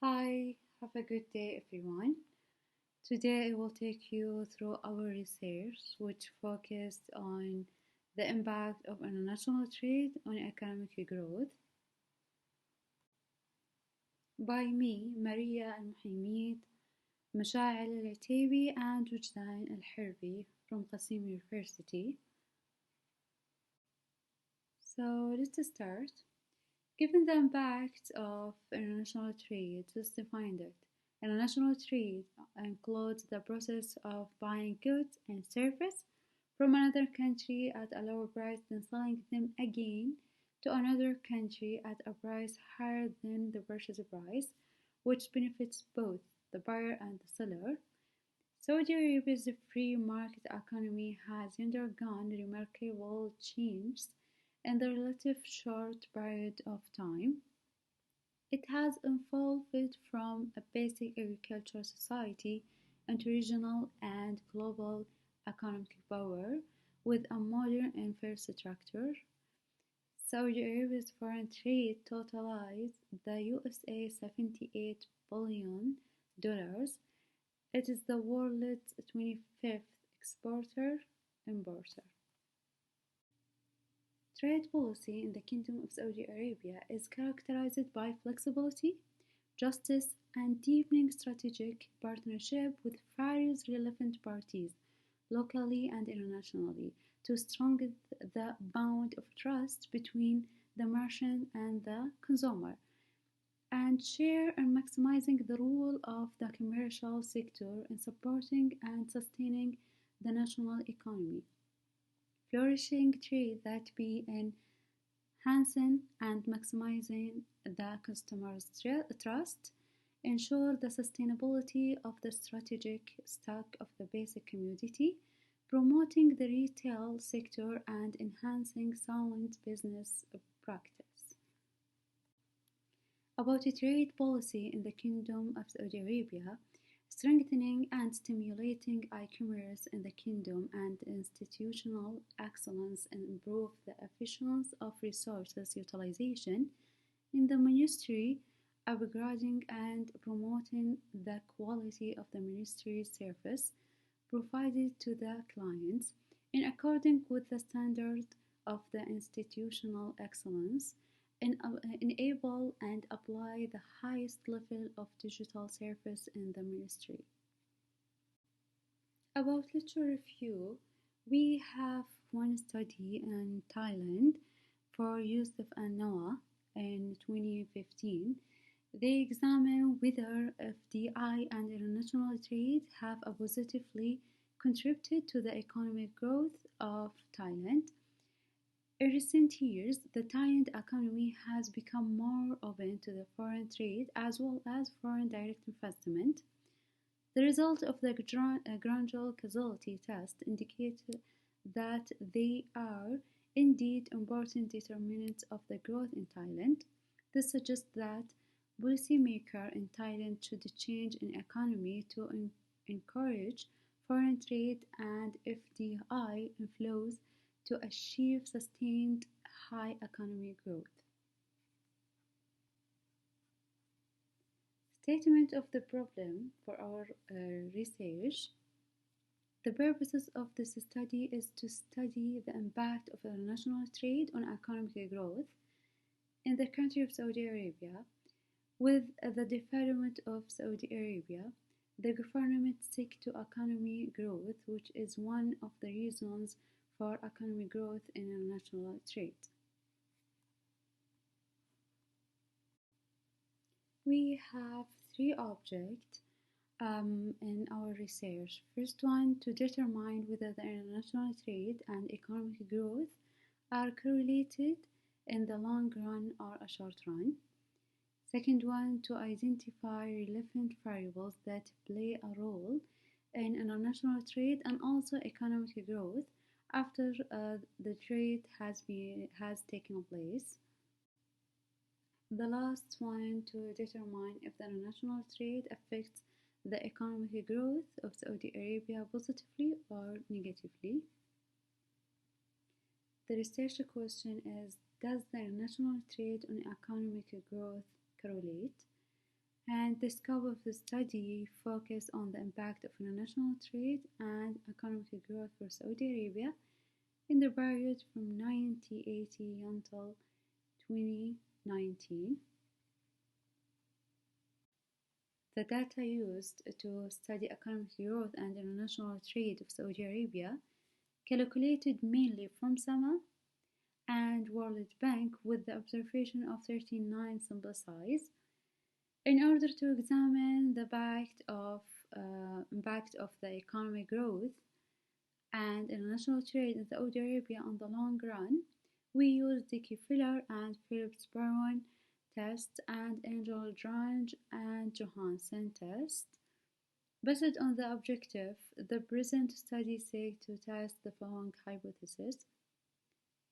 Hi, have a good day, everyone. Today I will take you through our research, which focused on the impact of international trade on economic growth by me, Maria AlMohaimeed, Mashael Eid Alotaibi, and Wjdan Alharbi from Qassim University. So let's start. Given the impact of international trade, let's define it. International trade includes the process of buying goods and services from another country at a lower price than selling them again to another country at a price higher than the purchase price, which benefits both the buyer and the seller. Saudi Arabia's free market economy has undergone remarkable changes in the relative short period of time. It has evolved from a basic agricultural society into regional and global economic power with a modern infrastructure. Saudi Arabia's foreign trade totalized the USA $78 billion. It is the world's 25th exporter importer. Trade policy in the Kingdom of Saudi Arabia is characterized by flexibility, justice, and deepening strategic partnership with various relevant parties, locally and internationally, to strengthen the bond of trust between the merchant and the consumer, and share and maximizing the role of the commercial sector in supporting and sustaining the national economy. Flourishing trade that be enhancing and maximizing the customer's trust, ensure the sustainability of the strategic stock of the basic commodity, promoting the retail sector and enhancing sound business practice. About trade policy in the Kingdom of Saudi Arabia, strengthening and stimulating e-commerce in the kingdom and institutional excellence and improve the efficiency of resources utilization in the ministry, upgrading and promoting the quality of the ministry's service provided to the clients in accordance with the standard of the institutional excellence, enable and apply the highest level of digital service in the ministry. About literature review, we have one study in Thailand for Yusuf and Noah in 2015. They examine whether FDI and international trade have positively contributed to the economic growth of Thailand. In recent years, the Thai economy has become more open to the foreign trade as well as foreign direct investment. The result of the gradual causality test indicates that they are indeed important determinants of the growth in Thailand. This suggests that policymakers in Thailand should change in economy to encourage foreign trade and FDI inflows to achieve sustained high economic growth. Statement of the problem for our research. The purposes of this study is to study the impact of international trade on economic growth in the country of Saudi Arabia. With the development of Saudi Arabia, the government seeks to economic growth, which is one of the reasons for economic growth in international trade. We have three objects in our research. First one, to determine whether the international trade and economic growth are correlated in the long run or a short run. Second one, to identify relevant variables that play a role in international trade and also economic growth after the trade has taken place. The last one, to determine if the international trade affects the economic growth of Saudi Arabia positively or negatively. The research question is, does the international trade on economic growth correlate? And the scope of the study focused on the impact of international trade and economic growth for Saudi Arabia in the period from 1980 until 2019. The data used to study economic growth and international trade of Saudi Arabia, calculated mainly from SAMA and World Bank with the observation of 39 sample size, in order to examine the impact of the economic growth and international trade in Saudi Arabia on the long run. We used the Kefiller and Phillips-Barron test and Engel-Drang and Johansen test. Based on the objective, the present study seeks to test the following hypothesis.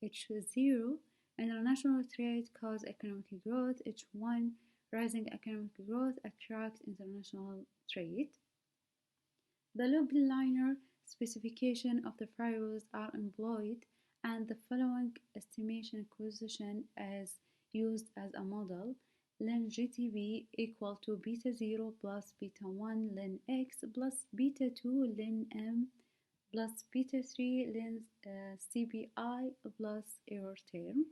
H0, international trade cause economic growth. H1, rising economic growth attracts international trade. The log linear specification of the variables are employed, and the following estimation coefficient is used as a model. Ln GTB equal to beta 0 plus beta 1 ln x plus beta 2 ln m plus beta 3 ln CBI plus error term.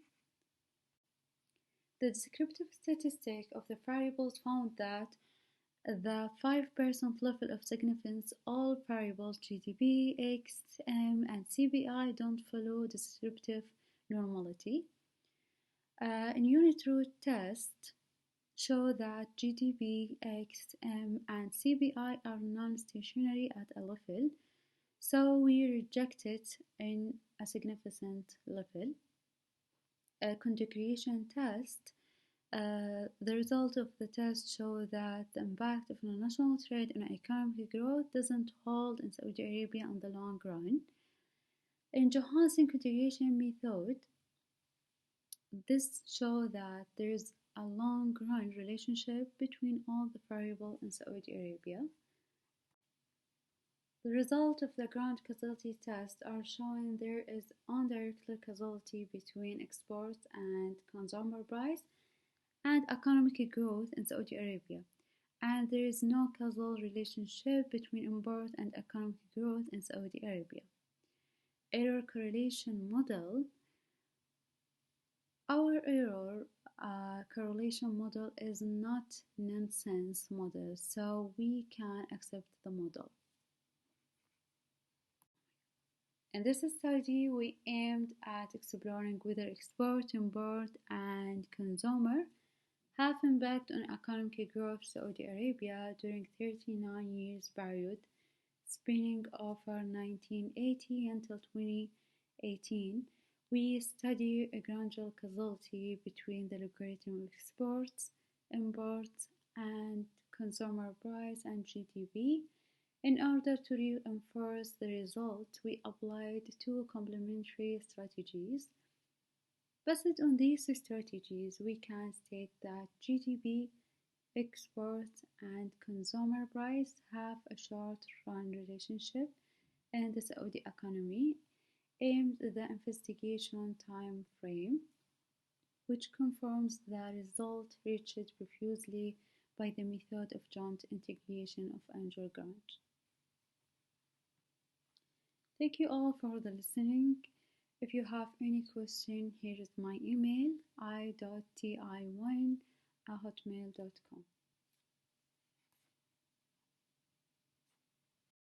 The descriptive statistic of the variables found that the 5% level of significance, all variables GDP, X, M, and CBI don't follow descriptive normality. In unit root test, show that GDP, X, M, and CBI are non-stationary at a level, so we reject it in a significant level. A configuration test, the result of the test show that the impact of international trade and economic growth doesn't hold in Saudi Arabia on the long run. In Johansen configuration method, this shows that there is a long-run relationship between all the variables in Saudi Arabia. The result of the ground causality test are showing there is indirect causality between exports and consumer price and economic growth in Saudi Arabia, and there is no causal relationship between import and economic growth in Saudi Arabia. Error correlation model. Our error correlation model is not nonsense model, so we can accept the model. In this study, we aimed at exploring whether export, import, and consumer have impact on economic growth of Saudi Arabia during 39 years period, spanning over 1980 until 2018. We study a gradual causality between the logarithm of exports, imports, and consumer price and GDP. In order to reinforce the result, we applied two complementary strategies. Based on these strategies, we can state that GDP, exports, and consumer price have a short-run relationship in the Saudi economy, aimed at the investigation time frame, which confirms the result reached previously by the method of joint integration of Engel-Drang. Thank you all for the listening. If you have any question, here is my email, i.ti1@hotmail.com.